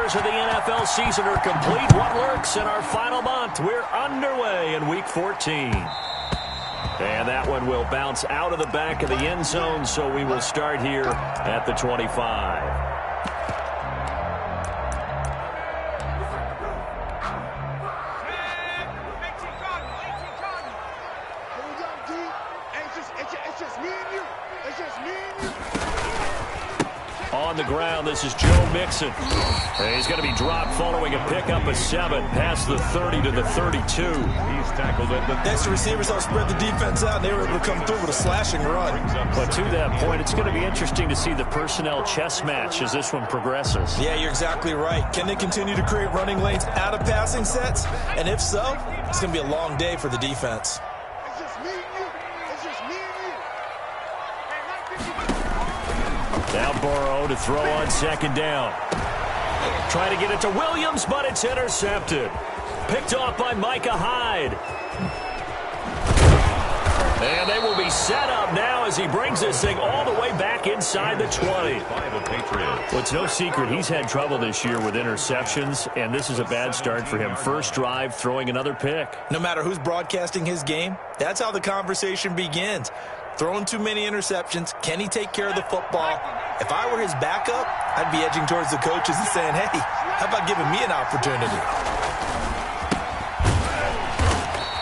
hours of the NFL season are complete. What works in our final month? We're underway in Week 14. And that one will bounce out of the back of the end zone, so we will start here at the 25. On the ground, this is Joe Mixon. And he's going to be dropped following a pickup of 7 past the 30 to the 32. He's tackled it. The extra receivers all spread the defense out, and they were able to come through with a slashing run. But to that point, it's going to be interesting to see the personnel chess match as this one progresses. Yeah, you're exactly right. Can they continue to create running lanes out of passing sets? And if so, it's going to be a long day for the defense. Now Burrow to throw on second down. Trying to get it to Williams, but it's intercepted. Picked off by Micah Hyde. And they will be set up now as he brings this thing all the way back inside the 20. Well, it's no secret he's had trouble this year with interceptions, and this is a bad start for him. First drive, throwing another pick. No matter who's broadcasting his game, that's how the conversation begins. Throwing too many interceptions. Can he take care of the football? If I were his backup, I'd be edging towards the coaches and saying, hey, how about giving me an opportunity?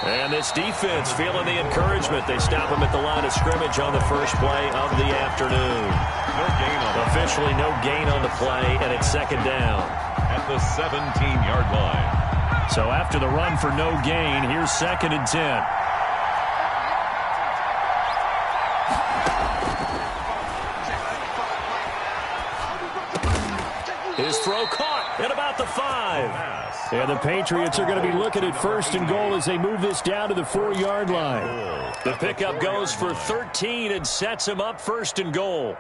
And this defense feeling the encouragement. They stop him at the line of scrimmage on the first play of the afternoon. No gain on it. Officially no gain on the play, and it's second down. At the 17-yard line. So after the run for no gain, here's 2nd and 10. His throw caught at about the 5. And the Patriots are going to be looking at 1st and goal as they move this down to the 4-yard line. The pickup goes for 13 and sets him up 1st and goal.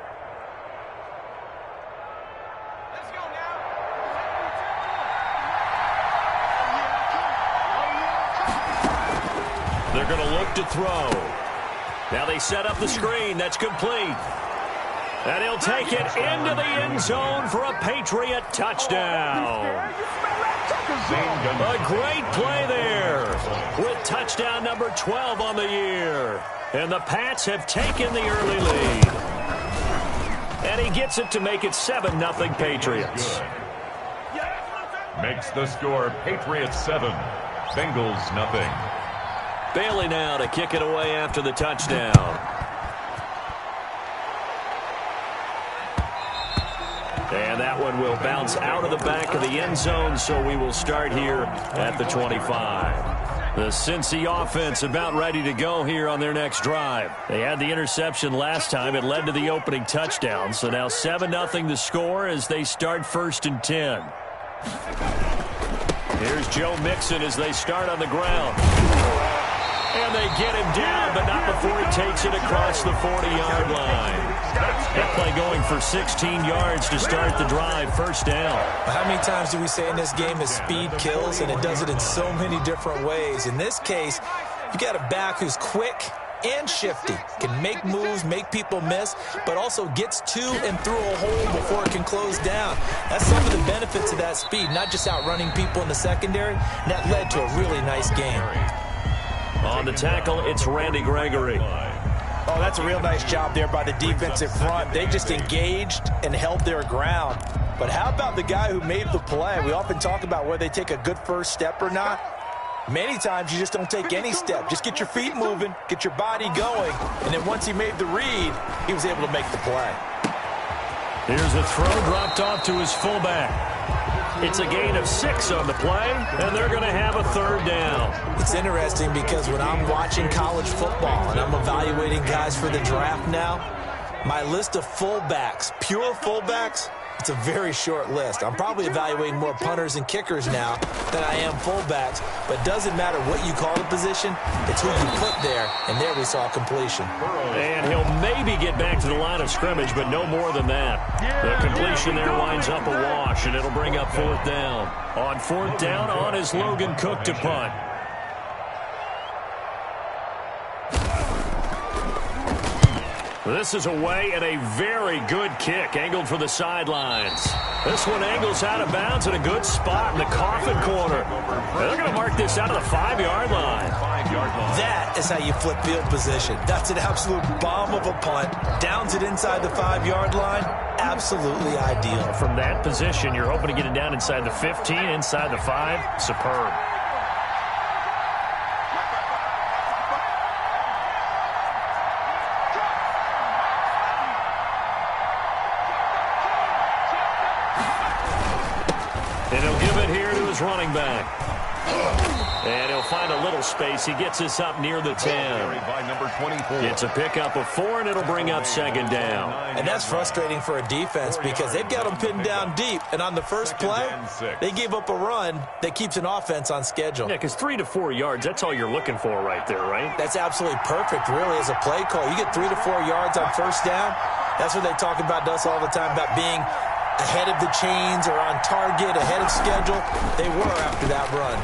They're going to look to throw. Now they set up the screen. That's complete. And he'll take it into the end zone for a Patriot touchdown. A great play there with touchdown number 12 on the year. And the Pats have taken the early lead. And he gets it to make it 7-0 Patriots. Makes the score Patriots 7, Bengals nothing. Bailey now to kick it away after the touchdown. And that one will bounce out of the back of the end zone, so we will start here at the 25. The Cincy offense about ready to go here on their next drive. They had the interception last time. It led to the opening touchdown. So now 7-0 the score as they start 1st and 10. Here's Joe Mixon as they start on the ground. And they get him down, but not before he takes it across the 40-yard line. That play going for 16 yards to start the drive. 1st down. How many times do we say in this game that speed kills, and it does it in so many different ways? In this case, you got a back who's quick and shifty, can make moves, make people miss, but also gets to and through a hole before it can close down. That's some of the benefits of that speed, not just outrunning people in the secondary. And that led to a really nice game. On the tackle, it's Randy Gregory. Oh, that's a real nice job there by the defensive front. They just engaged and held their ground. But how about the guy who made the play? We often talk about whether they take a good first step or not. Many times you just don't take any step. Just get your feet moving, get your body going, and then once he made the read, he was able to make the play. Here's a throw dropped off to his fullback. It's a gain of 6 on the play, and they're going to have a 3rd down. It's interesting because when I'm watching college football and I'm evaluating guys for the draft now, my list of fullbacks, pure fullbacks, it's a very short list. I'm probably evaluating more punters and kickers now than I am fullbacks, but it doesn't matter what you call the position, it's who you put there, and there we saw completion. And he'll maybe get back to the line of scrimmage, but no more than that. The completion there winds up a wash, and it'll bring up 4th down. On 4th down, on is Logan Cook to punt. This is away and a very good kick, angled for the sidelines. This one angles out of bounds in a good spot in the coffin corner. They're going to mark this out of the 5-yard line. That is how you flip field position. That's an absolute bomb of a punt. Downs it inside the 5-yard line. Absolutely ideal. From that position, you're hoping to get it down inside the 15, inside the 5. Superb. And he'll give it here to his running back. And he'll find a little space. He gets us up near the 10. It's a pickup of 4, and it'll bring up second down. And that's frustrating for a defense because they've got them pinned down deep. And on the first play, they gave up a run that keeps an offense on schedule. Yeah, because 3 to 4 yards, that's all you're looking for right there, right? That's absolutely perfect, really, as a play call. You get 3 to 4 yards on first down. That's what they talk about us all the time, about being ahead of the chains or on target, ahead of schedule. They were after that run.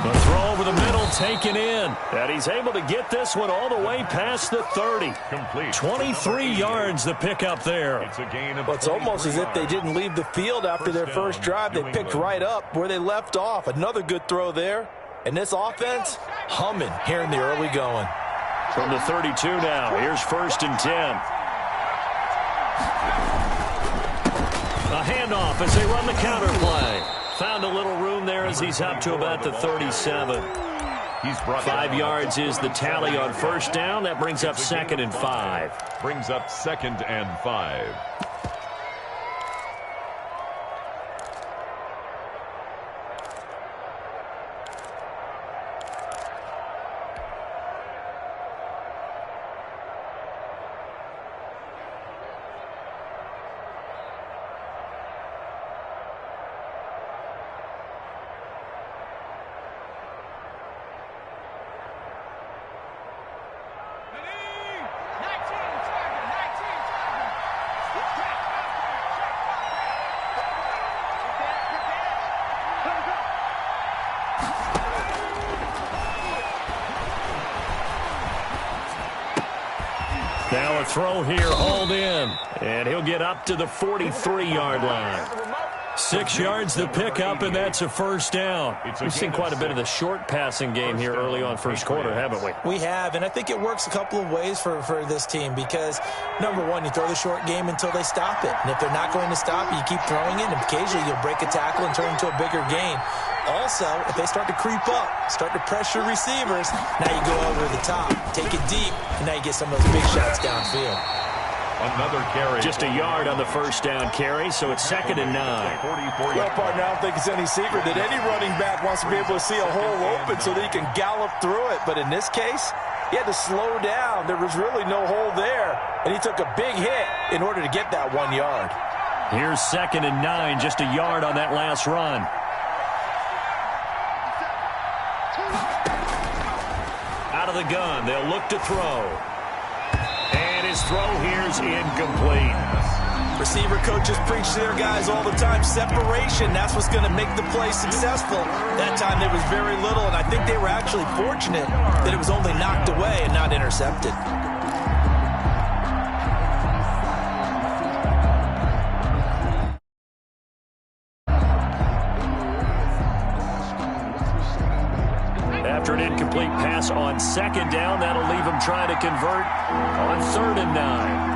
The throw over the middle taken in. And he's able to get this one all the way past the 30. Complete. 23 yards the pickup there. It's a gain of It's almost as if they didn't leave the field after their first drive. They picked right up where they left off. Another good throw there. And this offense, humming here in the early going. From the 32 now, here's 1st and 10. A handoff as they run the counter play. Found a little room there as he's up to about the 37. 5 yards is the tally on first down. That brings up 2nd and 5. Brings up 2nd and 5. Now a throw here, hauled in. And he'll get up to the 43-yard line. 6 yards the pickup, and that's a first down. We've seen quite a bit of the short passing game here early on first quarter, haven't we? We have, and I think it works a couple of ways for this team because, number one, you throw the short game until they stop it. And if they're not going to stop it, you keep throwing it, and occasionally you'll break a tackle and turn it into a bigger gain. Also, if they start to creep up, start to pressure receivers, now you go over the top, take it deep, and now you get some of those big shots downfield. Another carry. Just a yard on the first down carry, so it's 2nd and 9. Well, partner, I don't think it's any secret that any running back wants to be able to see a hole open so that he can gallop through it. But in this case, he had to slow down. There was really no hole there, and he took a big hit in order to get that 1 yard. Here's 2nd and 9, just a yard on that last run. Out of the gun, they'll look to throw. And his throw here's incomplete. Receiver coaches preach to their guys all the time. Separation, that's what's going to make the play successful. That time there was very little, and I think they were actually fortunate that it was only knocked away and not intercepted. After an incomplete pass on 2nd down, that'll leave him trying to convert on 3rd and 9.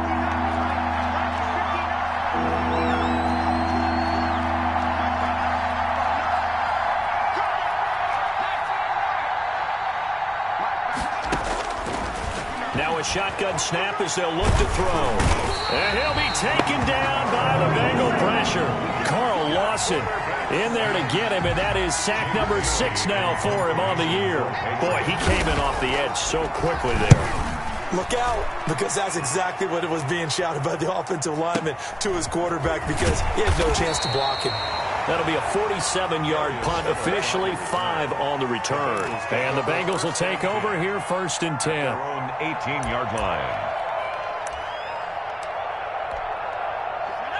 Now a shotgun snap as they'll look to throw. And he'll be taken down by the Bengal pressure. Carl Lawson in there to get him, and that is sack number 6 now for him on the year. Boy, he came in off the edge so quickly there. Look out, because that's exactly what it was being shouted by the offensive lineman to his quarterback because he had no chance to block him. That'll be a 47-yard punt, officially 5 on the return. And the Bengals will take over here 1st and 10. Their own 18-yard line.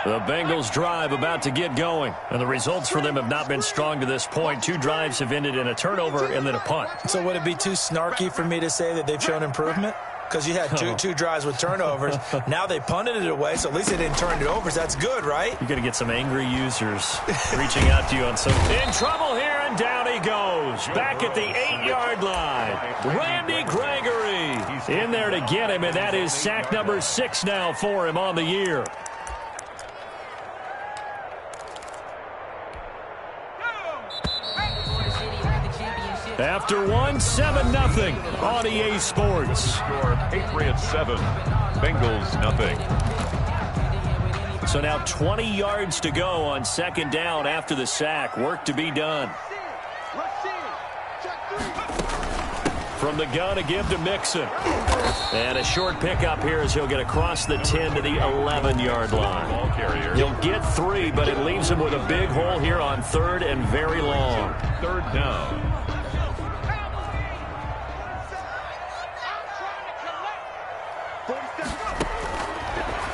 The Bengals drive about to get going, and the results for them have not been strong to this point. 2 drives have ended in a turnover and then a punt. So would it be too snarky for me to say that they've shown improvement? because you had two drives with turnovers. Now they punted it away, so at least they didn't turn it over. So that's good, right? You're going to get some angry users reaching out to you on some. In trouble here, and down he goes. Back at the 8-yard line. Randy Gregory in there to get him, and that is sack number 6 now for him on the year. After one, 7-0 on EA Sports. Score Patriots 7, Bengals nothing. So now 20 yards to go on second down after the sack. Work to be done. From the gun, a give to Mixon. And a short pickup here as he'll get across the 10 to the 11-yard line. He'll get 3, but it leaves him with a big hole here on third and very long. Third down.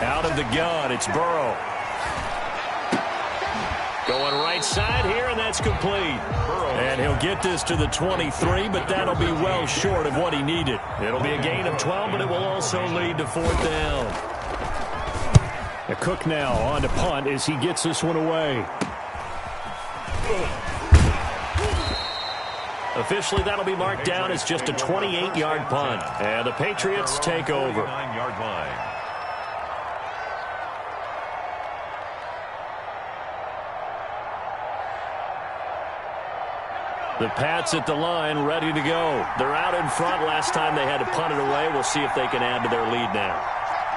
Out of the gun, it's Burrow. Going right side here, and that's complete. And he'll get this to the 23, but that'll be well short of what he needed. It'll be a gain of 12, but it will also lead to fourth down. A Cook now on to punt as he gets this one away. Officially, that'll be marked down as just a 28-yard punt. And the Patriots take over. 9-yard line. The Pats at the line, ready to go. They're out in front. Last time they had to punt it away. We'll see if they can add to their lead now.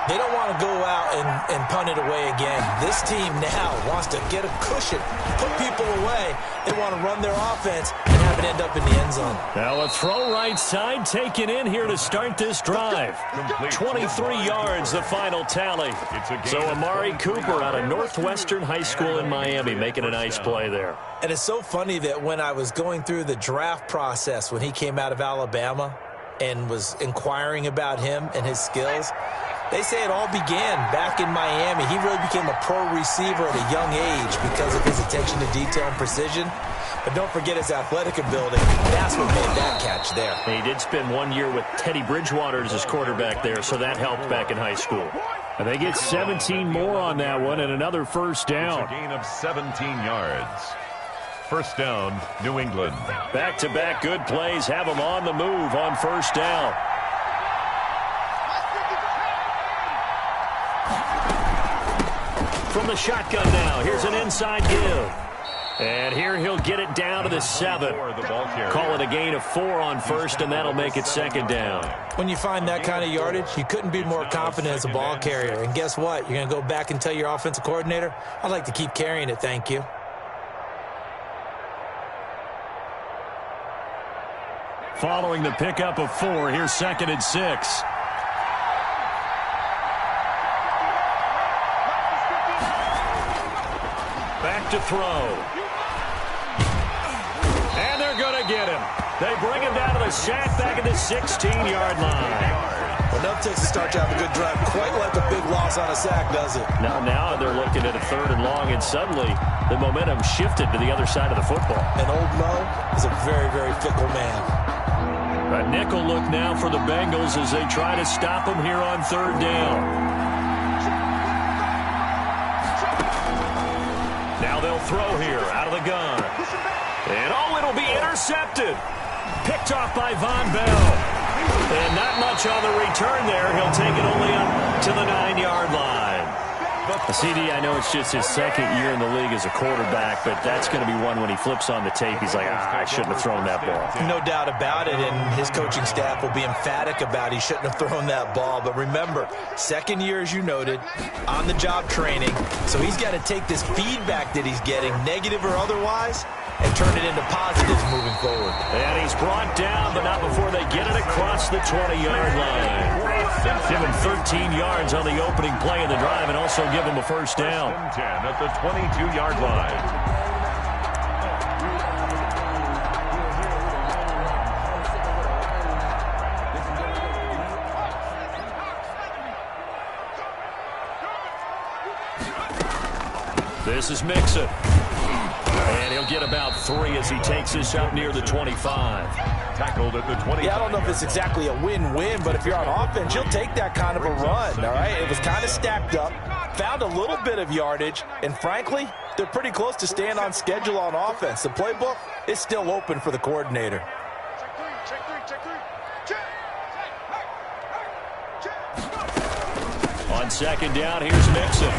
They don't want to go out and punt it away again. This team now wants to get a cushion, put people away. They want to run their offense and have it end up in the end zone. Now a throw right side taken in here to start this drive. 23 yards, the final tally. So Amari Cooper out of Northwestern High School in Miami making a nice play there. And it's so funny that when I was going through the draft process when he came out of Alabama and was inquiring about him and his skills, they say it all began back in Miami. He really became a pro receiver at a young age because of his attention to detail and precision. But don't forget his athletic ability. That's what made that catch there. He did spend 1 year with Teddy Bridgewater as his quarterback there, so that helped back in high school. And they get 17 more on that one and another first down. It's a gain of 17 yards. First down, New England. Back-to-back good plays have them on the move on first down. From the shotgun now, here's an inside give. And here he'll get it down to the 7. Call it a gain of 4 on first, and that'll make it second down. When you find that kind of yardage, you couldn't be more confident as a ball carrier. And guess what? You're going to go back and tell your offensive coordinator, I'd like to keep carrying it, thank you. Following the pickup of 4, here's second and 6. Back to throw. And they're going to get him. They bring him down to the sack back at the 16-yard line. Well, enough takes to start to have a good drive. Quite like a big loss on a sack, does it? Now they're looking at a third and long, and suddenly the momentum shifted to the other side of the football. And old Mo is a very, very fickle man. A nickel look now for the Bengals as they try to stop him here on third down. Now they'll throw here out of the gun. And it'll be intercepted. Picked off by Von Bell. And not much on the return there. He'll take it only up to the 9-yard line. CD, I know it's just his second year in the league as a quarterback, but that's going to be one when he flips on the tape. He's like, I shouldn't have thrown that ball. No doubt about it, and his coaching staff will be emphatic about he shouldn't have thrown that ball. But remember, second year, as you noted, on-the-job training. So he's got to take this feedback that he's getting, negative or otherwise, and turn it into positives moving forward. And he's brought down, but not before they get it across the 20-yard line. Give him 13 yards on the opening play of the drive and also give him a first down. 10 at the 22-yard line. This is Mixon. And he'll get about 3 as he takes this up near the 25. Tackled at the 20. Yeah, I don't know if it's exactly a win-win, but if you're on offense, you'll take that kind of a run, all right? It was kind of stacked up, found a little bit of yardage, and frankly, they're pretty close to staying on schedule on offense. The playbook is still open for the coordinator. On second down, here's Mixon.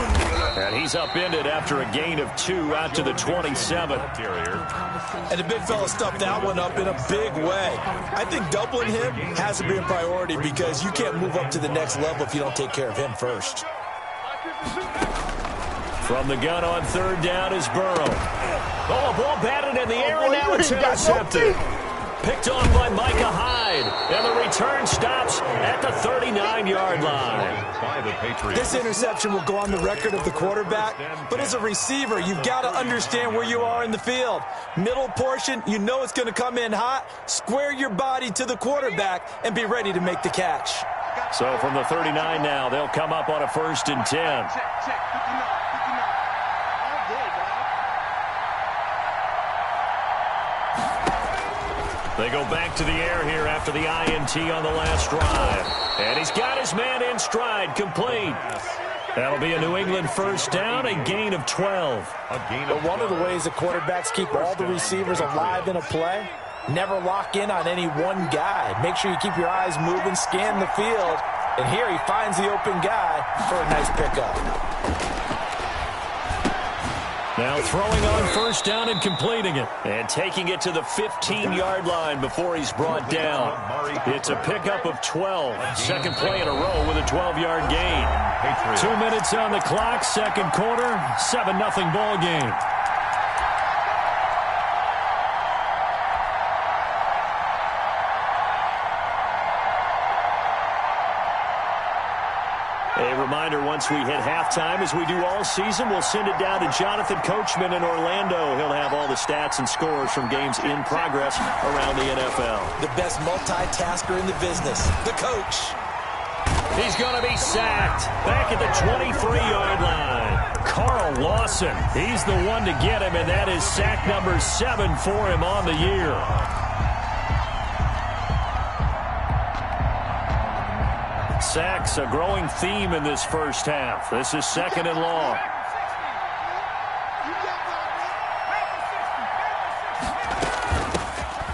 And he's upended after a gain of 2 out to the 27. And the big fella stuffed that one up in a big way. I think doubling him has to be a priority because you can't move up to the next level if you don't take care of him first. From the gun on third down is Burrow. Oh, a ball batted in the air, and now it's intercepted. Picked off by Micah Hyde, and the return stops at the 39-yard line. This interception will go on the record of the quarterback, but as a receiver, you've got to understand where you are in the field. Middle portion, you know it's going to come in hot. Square your body to the quarterback and be ready to make the catch. So from the 39 now, they'll come up on a 1st and 10. They go back to the air here after the INT on the last drive. And he's got his man in stride, complete. That'll be a New England first down, a gain of 12. But one of the ways the quarterbacks keep all the receivers alive in a play, never lock in on any one guy. Make sure you keep your eyes moving, scan the field. And here he finds the open guy for a nice pickup. Now throwing on first down and completing it. And taking it to the 15-yard line before he's brought down. It's a pickup of 12. Second play in a row with a 12-yard gain. 2 minutes on the clock, second quarter, 7-0 ball game. A reminder, once we hit halftime, as we do all season, we'll send it down to Jonathan Coachman in Orlando. He'll have all the stats and scores from games in progress around the NFL. The best multitasker in the business, the coach. He's going to be sacked back at the 23-yard line. Carl Lawson, he's the one to get him, and that is sack number 7 for him on the year. Sacks, a growing theme in this first half. This is 2nd and long.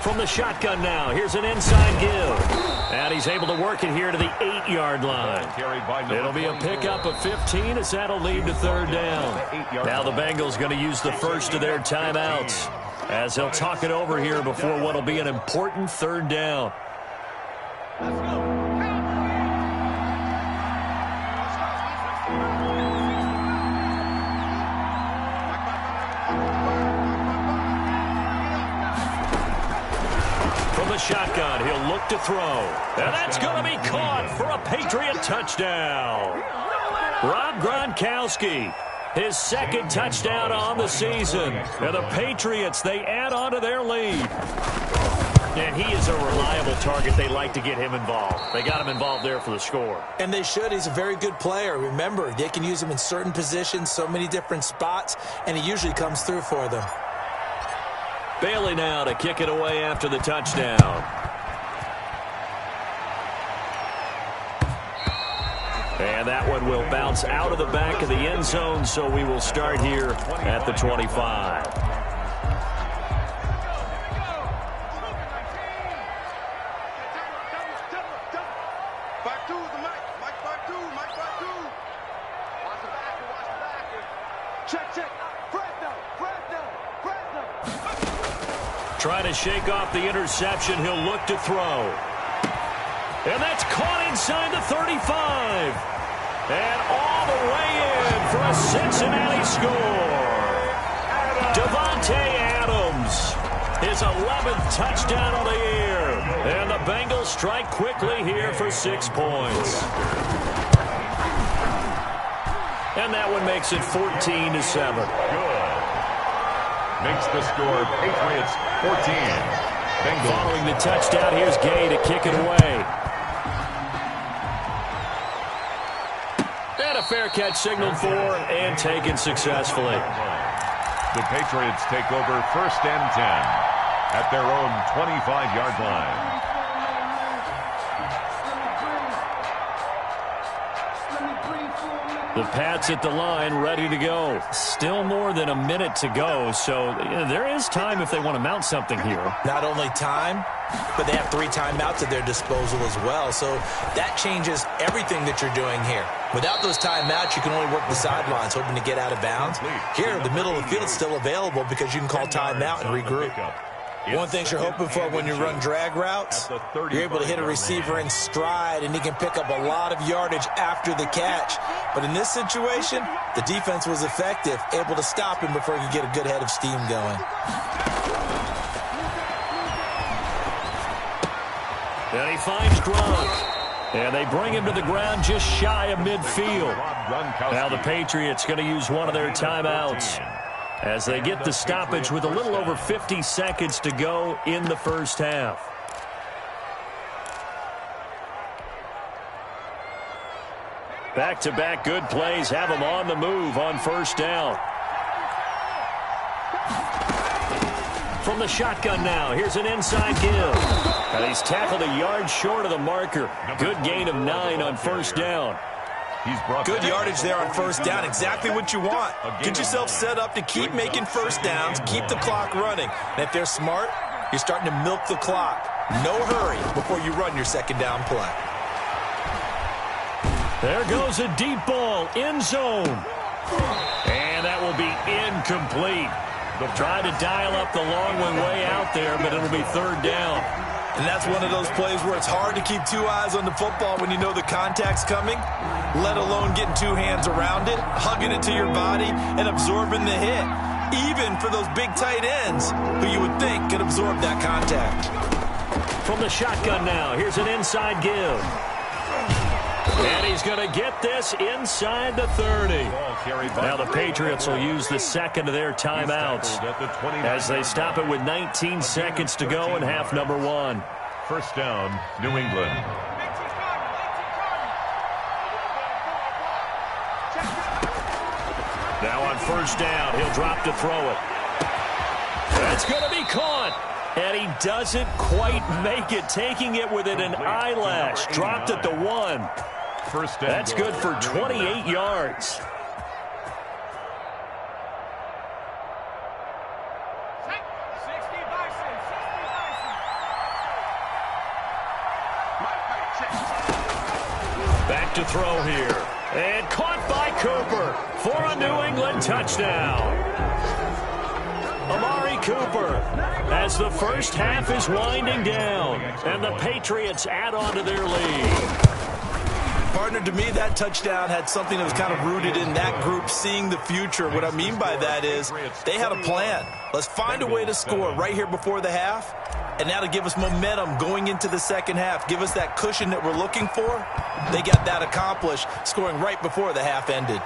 From the shotgun now, here's an inside give. And he's able to work it here to the 8-yard line. It'll be a pickup of 15 as that'll lead to third down. Now the Bengals going to use the first of their timeouts as they'll talk it over here before what'll be an important third down. The shotgun, he'll look to throw. And that's going to be caught for a Patriot touchdown. Rob Gronkowski, his 2nd touchdown on the season. And the Patriots, they add on to their lead. And he is a reliable target. They like to get him involved. They got him involved there for the score. And they should. He's a very good player. Remember, they can use him in certain positions, so many different spots, and he usually comes through for them. Bailey now to kick it away after the touchdown. And that one will bounce out of the back of the end zone, so we will start here at the 25. Trying to shake off the interception. He'll look to throw. And that's caught inside the 35. And all the way in for a Cincinnati score. Devontae Adams, his 11th touchdown of the year. And the Bengals strike quickly here for 6 points. And that one makes it 14-7. Good. Makes the score Patriots 14. Bengals. Following the touchdown, here's Gay to kick it away. And a fair catch signaled for and taken successfully. The Patriots take over 1st and 10 at their own 25-yard line. The Pats at the line, ready to go. Still more than a minute to go, so there is time if they want to mount something here. Not only time, but they have 3 timeouts at their disposal as well, so that changes everything that you're doing here. Without those timeouts, you can only work the sidelines, hoping to get out of bounds. Here, the middle of the field is still available because you can call timeout and regroup. One thing you're hoping for when you run drag routes, you're able to hit a receiver in stride, and he can pick up a lot of yardage after the catch. But in this situation, the defense was effective, able to stop him before he could get a good head of steam going. And he finds Gronk. And they bring him to the ground just shy of midfield. Now the Patriots going to use one of their timeouts as they get the stoppage with a little over 50 seconds to go in the first half. Back-to-back good plays have them on the move on 1st down. From the shotgun now, here's an inside give. And he's tackled a yard short of the marker. Good gain of 9 on 1st down. Good yardage there on 1st down. Exactly what you want. Get yourself set up to keep making 1st downs, keep the clock running. And if they're smart, you're starting to milk the clock. No hurry before you run your 2nd down play. There goes a deep ball, end zone. And that will be incomplete. Try to dial up the long one way out there, but it'll be 3rd down. And that's one of those plays where it's hard to keep 2 eyes on the football when you know the contact's coming, let alone getting 2 hands around it, hugging it to your body, and absorbing the hit, even for those big tight ends who you would think could absorb that contact. From the shotgun now, here's an inside give. And he's going to get this inside the 30. Now the Patriots will use the 2nd of their timeouts as they stop it with 19 seconds to go in half number 1. 1st down, New England. Now on 1st down, he'll drop to throw it. That's going to be caught. And he doesn't quite make it, taking it within an eyelash. Dropped at the 1. That's good for 28 yards. Back to throw here. And caught by Cooper for a New England touchdown. Amari Cooper as the first half is winding down. And the Patriots add on to their lead. Partner, to me, that touchdown had something that was kind of rooted in that group seeing the future. What I mean by that is they had a plan. Let's find a way to score right here before the half, and that'll give us momentum going into the 2nd half, give us that cushion that we're looking for. They got that accomplished, scoring right before the half ended.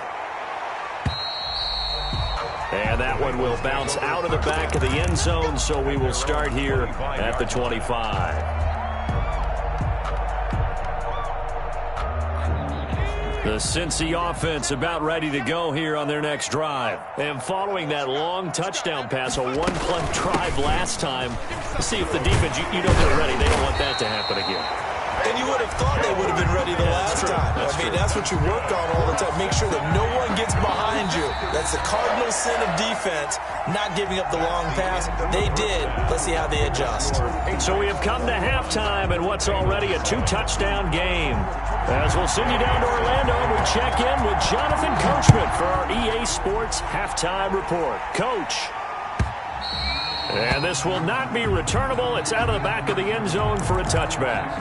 And that one will bounce out of the back of the end zone, so we will start here at the 25. The Cincy offense about ready to go here on their next drive. And following that long touchdown pass, a 1-play drive last time, see if the defense, you know they're ready. They don't want that to happen again. And you would have thought they would have been ready the last time. That's what you work on all the time. Make sure that no one gets behind you. That's the cardinal sin of defense, not giving up the long pass. They did. Let's see how they adjust. So we have come to halftime in what's already a 2-touchdown game. As we'll send you down to Orlando, we check in with Jonathan Coachman for our EA Sports Halftime Report. Coach. And this will not be returnable. It's out of the back of the end zone for a touchback.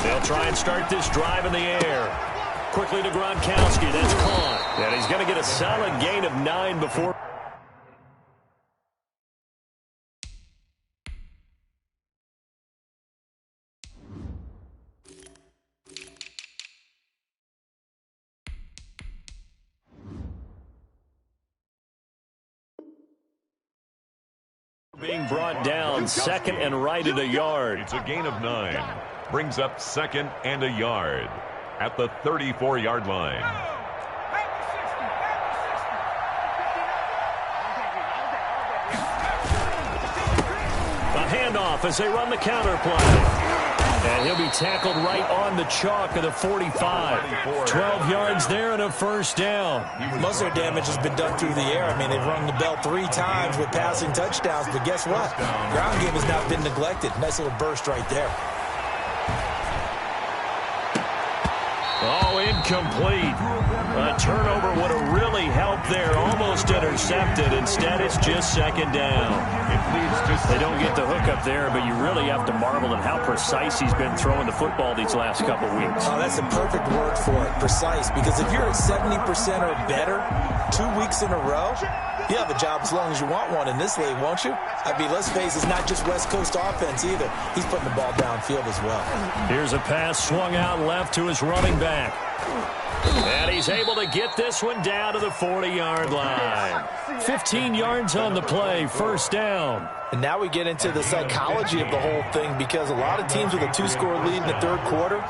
They'll try and start this drive in the air. Quickly to Gronkowski. That's caught. And he's going to get a solid gain of 9 before. Being brought down, second and right at a yard. It's a gain of 9. Brings up second and a yard at the 34-yard line. A handoff as they run the counter play. And he'll be tackled right on the chalk of the 45. 12 yards there and a first down. Most of their damage has been done through the air. I mean, they've rung the bell 3 times with passing touchdowns, but guess what? Ground game has not been neglected. Nice little burst right there. Oh, incomplete. A turnover would have really helped there. Almost intercepted. Instead, it's just second down. They don't get the hook up there, but you really have to marvel at how precise he's been throwing the football these last couple weeks. Oh, that's a perfect word for it, precise. Because if you're at 70% or better 2 weeks in a row, you have a job as long as you want one in this league, won't you? I mean, let's face it, it's not just West Coast offense either. He's putting the ball downfield as well. Here's a pass swung out left to his running back. And he's able to get this one down to the 40-yard line. 15 yards on the play, first down. And now we get into the psychology of the whole thing, because a lot of teams with a 2-score lead in the third quarter,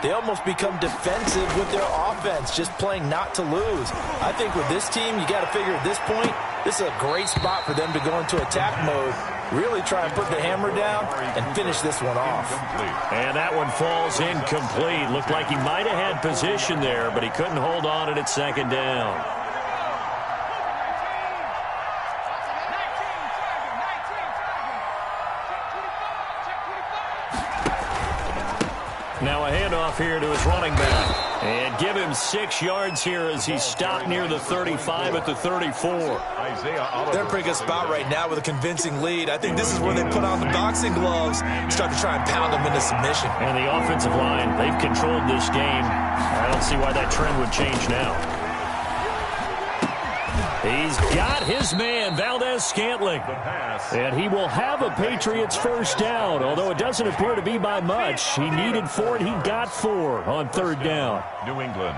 they almost become defensive with their offense, just playing not to lose. I think with this team, you got to figure at this point, this is a great spot for them to go into attack mode, really try and put the hammer down and finish this one off. And that one falls incomplete. Looked like he might have had position there, but he couldn't hold on at second down. Now a handoff here to his running back. And give him 6 yards here as he's stopped near the 35 at the 34. They're in a pretty good spot right now with a convincing lead. I think this is where they put on the boxing gloves and start to try and pound them into submission. And the offensive line, they've controlled this game. I don't see why that trend would change now. He's got his man, Valdez-Scantling. And he will have a Patriots first down, although it doesn't appear to be by much. He needed 4, and he got 4 on third down. New England.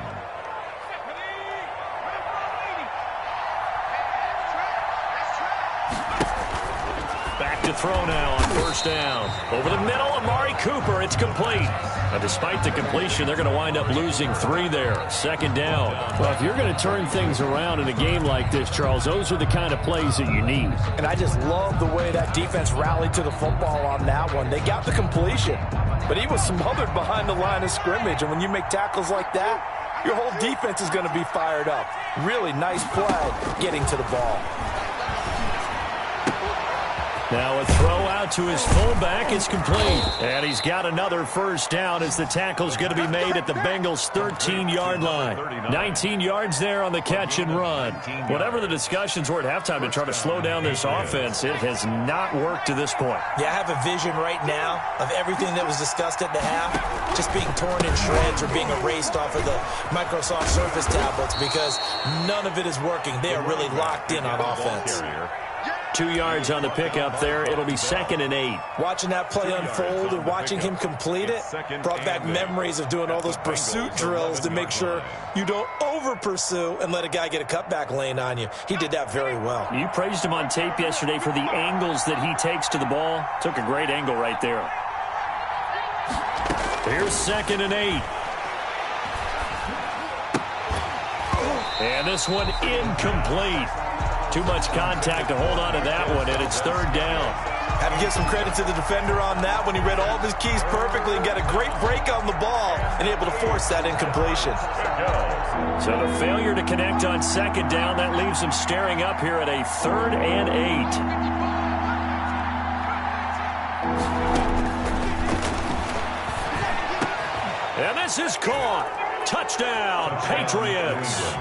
Back to throw now on first down. Over the middle, Amari Cooper. It's complete. Now, despite the completion, they're going to wind up losing 3 there. Second down. Well, if you're going to turn things around in a game like this, Charles, those are the kind of plays that you need. And I just love the way that defense rallied to the football on that one. They got the completion, but he was smothered behind the line of scrimmage. And when you make tackles like that, your whole defense is going to be fired up. Really nice play getting to the ball. Now a throw out to his fullback is complete. And he's got another first down as the tackle's going to be made at the Bengals' 13-yard line. 19 yards there on the catch and run. Whatever the discussions were at halftime to try to slow down this offense, it has not worked to this point. Yeah, I have a vision right now of everything that was discussed at the half just being torn in shreds or being erased off of the Microsoft Surface tablets, because none of it is working. They are really locked in on offense. 2 yards on the pickup there. It'll be 2nd and 8. Watching that play unfold and watching him complete it brought back memories of doing all those pursuit drills to make sure you don't over-pursue and let a guy get a cutback lane on you. He did that very well. You praised him on tape yesterday for the angles that he takes to the ball. Took a great angle right there. Here's 2nd and 8. And this one incomplete. Too much contact to hold on to that one, and it's third down. Have to give some credit to the defender on that one. He read all of his keys perfectly and got a great break on the ball and able to force that incompletion. So the failure to connect on second down, that leaves him staring up here at a 3rd and 8. And this is caught. Touchdown, Patriots.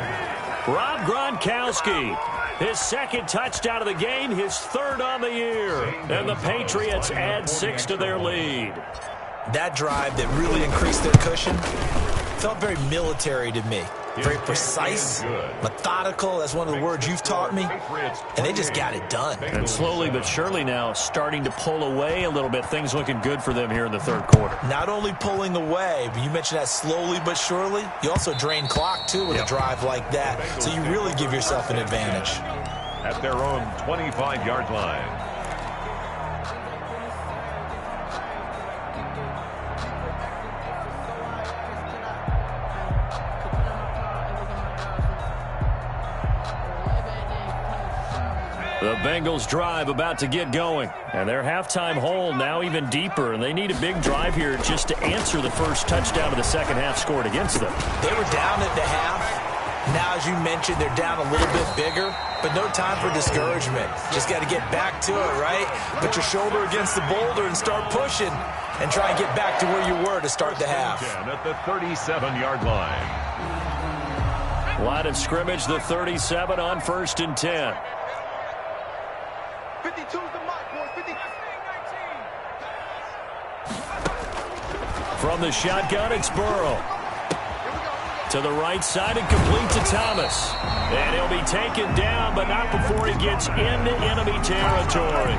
Rob Gronkowski. His 2nd touchdown of the game, his 3rd on the year. And the Patriots add 6 to their lead. That drive that really increased their cushion felt very military to me. Very precise, methodical. That's one of the words you've taught me. And they just got it done. And slowly but surely now starting to pull away a little bit. Things looking good for them here in the third quarter. Not only pulling away, but you mentioned that slowly but surely. You also drain clock, too, with a drive like that. So you really give yourself an advantage. At their own 25-yard line. The Bengals drive about to get going. And their halftime hole now even deeper. And they need a big drive here just to answer the first touchdown of the second half scored against them. They were down at the half. Now, as you mentioned, they're down a little bit bigger. But no time for discouragement. Just got to get back to it, right? Put your shoulder against the boulder and start pushing. And try and get back to where you were to start the half. At the 37-yard line. Line of scrimmage, the 37 on 1st and 10. 52's the mark, boys. 50. From the shotgun, it's Burrow. To the right side and complete to Thomas. And he'll be taken down, but not before he gets into enemy territory.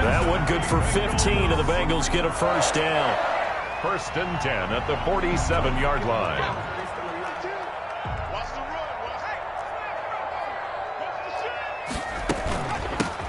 That one good for 15, and the Bengals get a first down. 1st and 10 at the 47-yard line.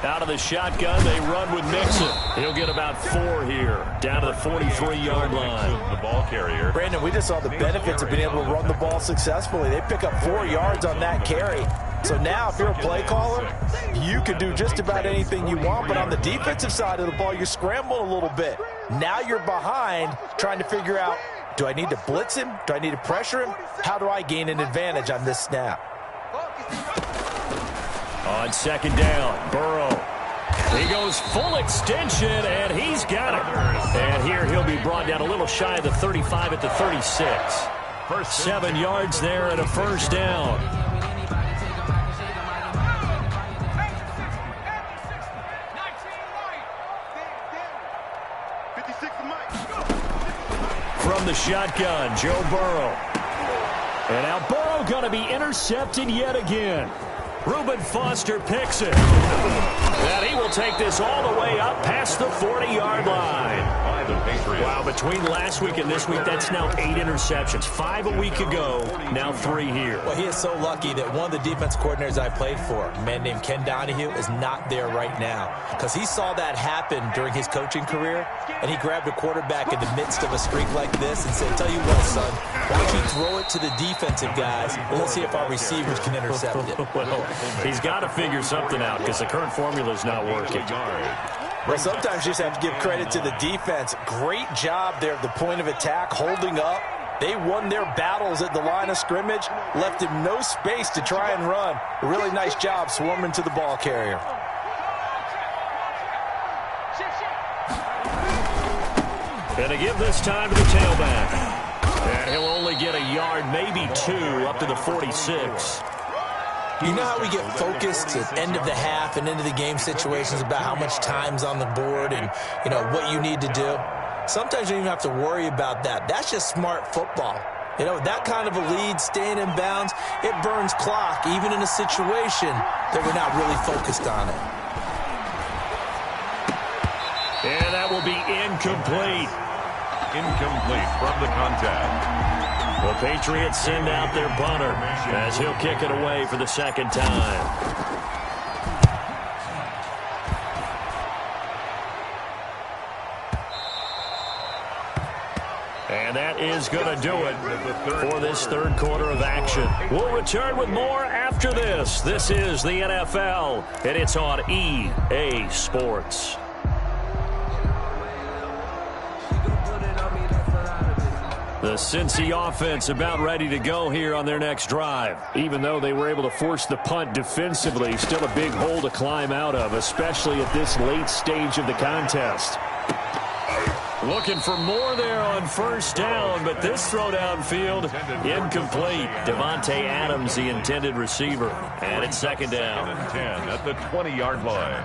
Out of the shotgun, they run with Mixon. He'll get about 4 here, down to the 43-yard line. The ball carrier. Brandon, we just saw the benefits of being able to run the ball successfully. They pick up 4 yards on that carry. So now, if you're a play caller, you can do just about anything you want. But on the defensive side of the ball, you're scrambling a little bit. Now you're behind, trying to figure out, do I need to blitz him? Do I need to pressure him? How do I gain an advantage on this snap? On 2nd down, Burrow. He goes full extension, and he's got it. And here he'll be brought down a little shy of the 35 at the 36. 7 yards there and a first down. From the shotgun, Joe Burrow. And now Burrow going to be intercepted yet again. Reuben Foster picks it. And he will take this all the way up past the 40-yard line. Wow, between last week and this week, that's now 8 interceptions. 5 a week ago, now 3 here. Well, he is so lucky that one of the defense coordinators I played for, a man named Ken Donahue, is not there right now. Because he saw that happen during his coaching career, and he grabbed a quarterback in the midst of a streak like this and said, tell you what, son, why don't you throw it to the defensive guys, and let's see if our receivers can intercept it. Well, he's got to figure something out because the current formula is not working. Well, sometimes you just have to give credit to the defense. Great job there at the point of attack, holding up. They won their battles at the line of scrimmage, left him no space to try and run. A really nice job swarming to the ball carrier. And to give this time to the tailback. And he'll only get a yard, maybe 2, up to the 46. You know how we get focused at the end of the half and into the game situations about how much time's on the board and, you know, what you need to do? Sometimes you don't even have to worry about that. That's just smart football. You know, that kind of a lead, staying in bounds, it burns clock, even in a situation that we're not really focused on it. And that will be incomplete. Incomplete from the contact. The Patriots send out their punter as he'll kick it away for the second time. And that is going to do it for this third quarter of action. We'll return with more after this. This is the NFL, and it's on EA Sports. The Cincy offense about ready to go here on their next drive. Even though they were able to force the punt defensively, still a big hole to climb out of, especially at this late stage of the contest. Looking for more there on first down, but this throw downfield, incomplete. Devontae Adams, the intended receiver. And it's second down. 10 at the 20-yard line.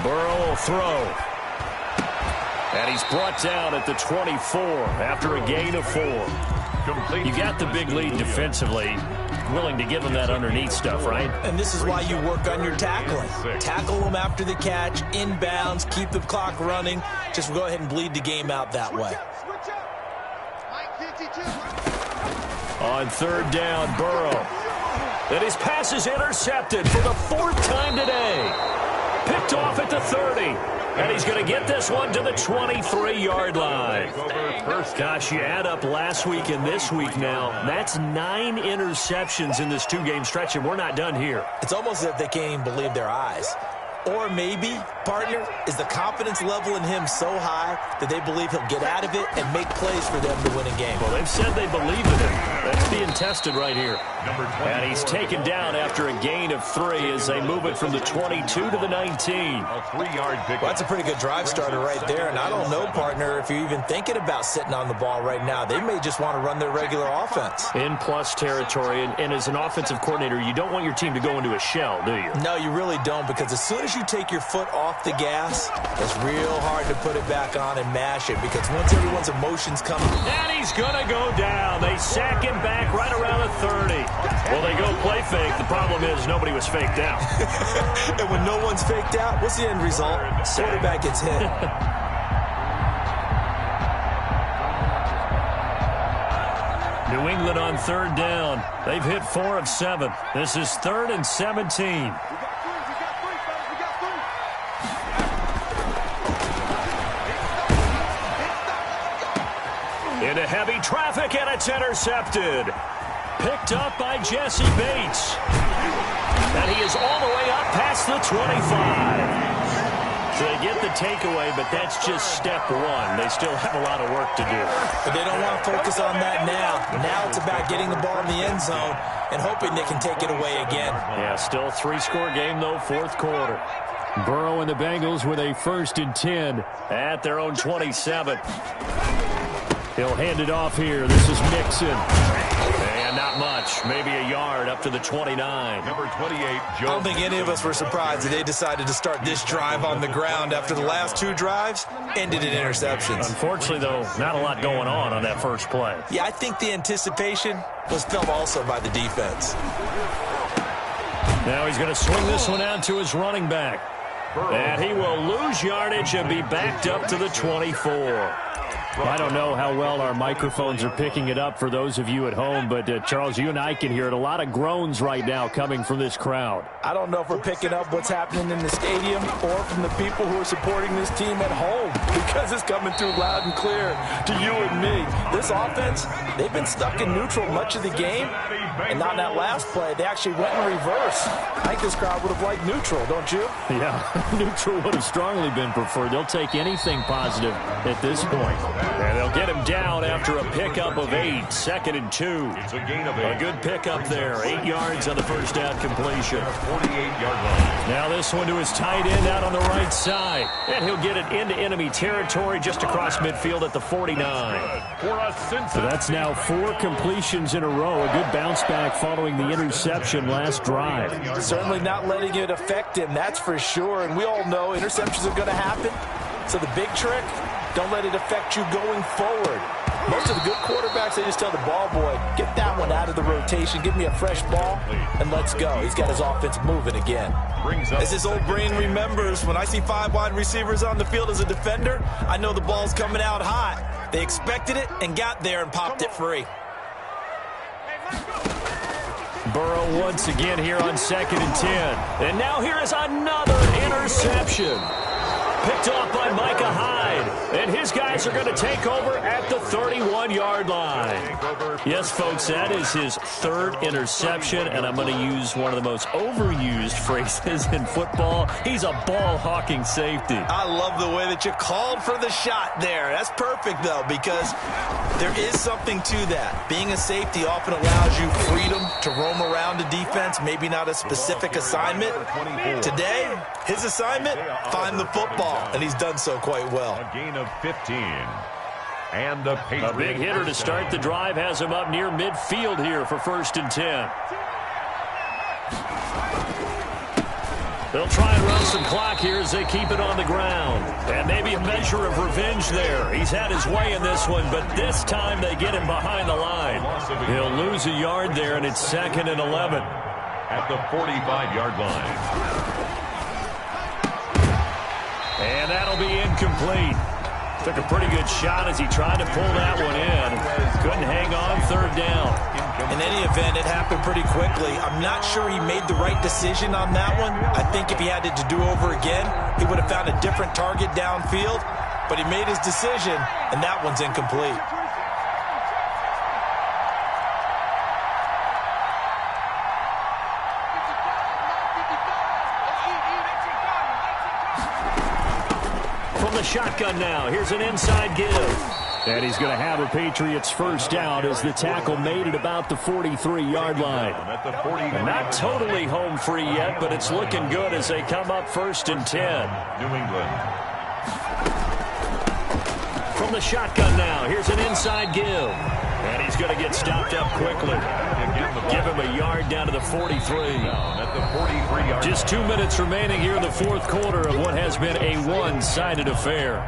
Burrow will throw. And he's brought down at the 24 after a gain of 4. You got the big lead defensively. Willing to give him that underneath stuff, right? And this is why you work on your tackling. Tackle them after the catch, inbounds, keep the clock running. Just go ahead and bleed the game out that way. On third down, Burrow. And his pass is intercepted for the 4th time today. Picked off at the 30. And he's going to get this one to the 23-yard line. Gosh, you add up last week and this week now. That's 9 interceptions in this 2-game stretch, and we're not done here. It's almost as if they can't even believe their eyes. Or maybe, partner, is the confidence level in him so high that they believe he'll get out of it and make plays for them to win a game. Well, they've said they believe in him. That's being tested right here. And he's taken down after a gain of 3 as they move it from the 22 to the 19. A 3-yard pickup. Well, that's a pretty good drive starter right there. And I don't know, partner, if you're even thinking about sitting on the ball right now. They may just want to run their regular offense. In plus territory. And as an offensive coordinator, you don't want your team to go into a shell, do you? No, you really don't, because as soon as you take your foot off the gas, it's real hard to put it back on and mash it, because once everyone's emotions come... And he's going to go down. They sack him back right around the 30. Well, they go play fake. The problem is nobody was faked out. And when no one's faked out, what's the end result? Quarterback gets hit. New England on 3rd down. They've hit 4 of 7. This is 3rd and 17. Into heavy traffic, and it's intercepted. Picked up by Jesse Bates. And he is all the way up past the 25. So they get the takeaway, but that's just step 1. They still have a lot of work to do. But they don't want to focus on that now. Now it's about getting the ball in the end zone and hoping they can take it away again. Yeah, still 3-score game, though, 4th quarter. Burrow and the Bengals with a 1st and 10 at their own 27. He'll hand it off here. This is Mixon. And not much. Maybe a yard up to the 29. Number 28, Joe. I don't think any of us were surprised that they decided to start this drive on the ground after the last 2 drives ended in interceptions. Unfortunately, though, not a lot going on that first play. Yeah, I think the anticipation was felt also by the defense. Now he's going to swing this one out to his running back. And he will lose yardage and be backed up to the 24. I don't know how well our microphones are picking it up for those of you at home, but Charles, you and I can hear it. A lot of groans right now coming from this crowd. I don't know if we're picking up what's happening in the stadium or from the people who are supporting this team at home, because it's coming through loud and clear to you and me. This offense, they've been stuck in neutral much of the game, and not in that last play. They actually went in reverse. I think this crowd would have liked neutral, don't you? Yeah, neutral would have strongly been preferred. They'll take anything positive at this point. And they'll get him down after a pickup of 8, 2nd and 2. It's a gain of 8. A good pickup there. 8 yards on the first down completion. 48-yard line. Now this one to his tight end out on the right side. And he'll get it into enemy territory just across midfield at the 49. So that's now 4 completions in a row. A good bounce back following the interception last drive. Certainly not letting it affect him, that's for sure. And we all know interceptions are going to happen. So the big trick, don't let it affect you going forward. Most of the good quarterbacks, they just tell the ball boy, get that one out of the rotation, give me a fresh ball, and let's go. He's got his offense moving again. As his old brain remembers, when I see 5 wide receivers on the field as a defender, I know the ball's coming out hot. They expected it and got there and popped it free. Burrow once again here on 2nd and 10. And now here is another interception. Picked off by Micah Hyde. And his guys are going to take over at the 31-yard line. Yes, folks, that is his 3rd interception, and I'm going to use one of the most overused phrases in football. He's a ball-hawking safety. I love the way that you called for the shot there. That's perfect, though, because there is something to that. Being a safety often allows you freedom to roam around a defense, maybe not a specific assignment. Today, his assignment, find the football, and he's done so quite well. A gain of 15. And the a big hitter to start the drive has him up near midfield here for 1st and 10. They'll try and run some clock here as they keep it on the ground. And maybe a measure of revenge there. He's had his way in this one, but this time they get him behind the line. He'll lose a yard there, and it's 2nd and 11. At the 45-yard line. And that'll be incomplete. Took a pretty good shot as he tried to pull that one in. Couldn't hang on 3rd down. In any event, it happened pretty quickly. I'm not sure he made the right decision on that one. I think if he had it to do over again, he would have found a different target downfield. But he made his decision, and that one's incomplete. From the shotgun now, here's an inside give. And he's going to have a Patriots first down as the tackle made it about the 43-yard line. Not totally home free yet, but it's looking good as they come up 1st and 10. New England. From the shotgun now, here's an inside give. And he's going to get stopped up quickly. Give him a yard down to the 43. Just 2 minutes remaining here in the fourth quarter of what has been a one-sided affair.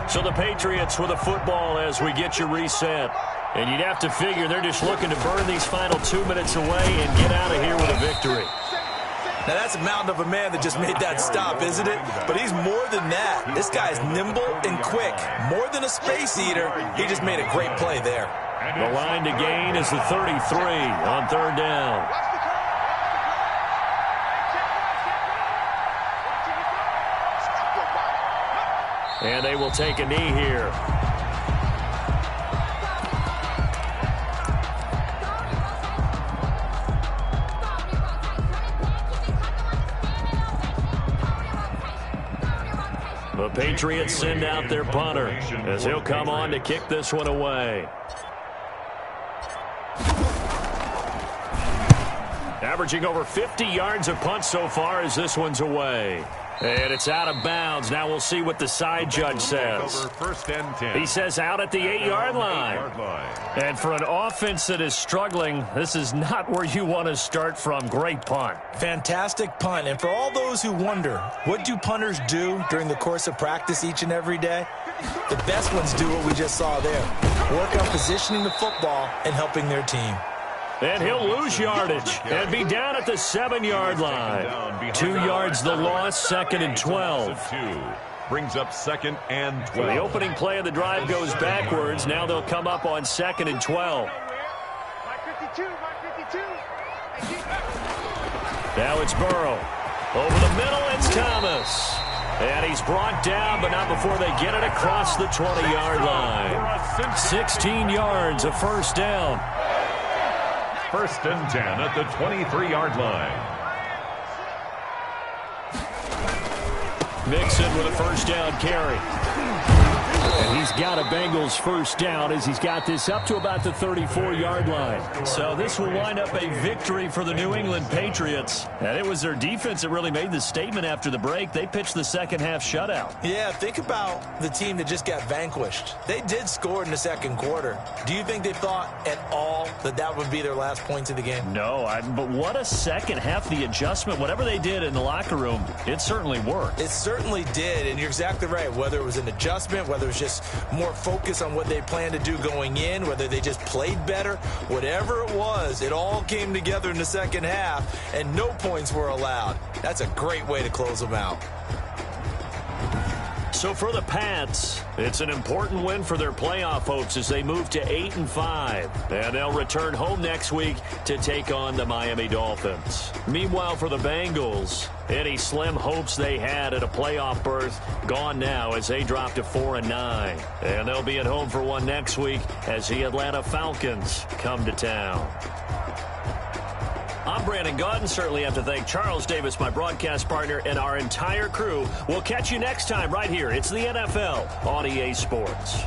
So the Patriots with a football as we get you reset. And you'd have to figure they're just looking to burn these final 2 minutes away and get out of here with a victory. Now, that's a mountain of a man that just made that stop, isn't it? But he's more than that. This guy's nimble and quick. More than a space eater, he just made a great play there. The line to gain is the 33 on 3rd down. And they will take a knee here. The Patriots send out their punter as he'll come on to kick this one away. Averaging over 50 yards a punt so far as this one's away. And it's out of bounds. Now we'll see what the side judge says. He says out at the 8-yard line. And for an offense that is struggling, this is not where you want to start from. Great punt. Fantastic punt. And for all those who wonder, what do punters do during the course of practice each and every day? The best ones do what we just saw there. Work on positioning the football and helping their team. And he'll lose yardage and be down at the 7-yard line. 2 yards the loss, 2nd and 12. Brings up 2nd and 12. The opening play of the drive goes backwards. Now they'll come up on 2nd and 12. Now it's Burrow. Over the middle, it's Thomas. And he's brought down, but not before they get it across the 20-yard line. 16 yards, a first down. 1st and 10 at the 23-yard line. Mixon with a first down carry. And he's got a Bengals first down as he's got this up to about the 34-yard line. So this will wind up a victory for the New England Patriots. And it was their defense that really made the statement after the break. They pitched the second half shutout. Yeah, think about the team that just got vanquished. They did score in the second quarter. Do you think they thought at all that that would be their last points of the game? No, but what a second half. The adjustment, whatever they did in the locker room, it certainly worked. It certainly did, and you're exactly right. Whether it was an adjustment, whether it was just more focus on what they planned to do going in, whether they just played better, whatever it was, it all came together in the second half, and no points were allowed. That's a great way to close them out. So for the Pats, it's an important win for their playoff hopes as they move to 8-5. And they'll return home next week to take on the Miami Dolphins. Meanwhile, for the Bengals, any slim hopes they had at a playoff berth gone now as they drop to 4-9. And they'll be at home for one next week as the Atlanta Falcons come to town. I'm Brandon Gaudin. Certainly have to thank Charles Davis, my broadcast partner, and our entire crew. We'll catch you next time right here. It's the NFL on EA Sports.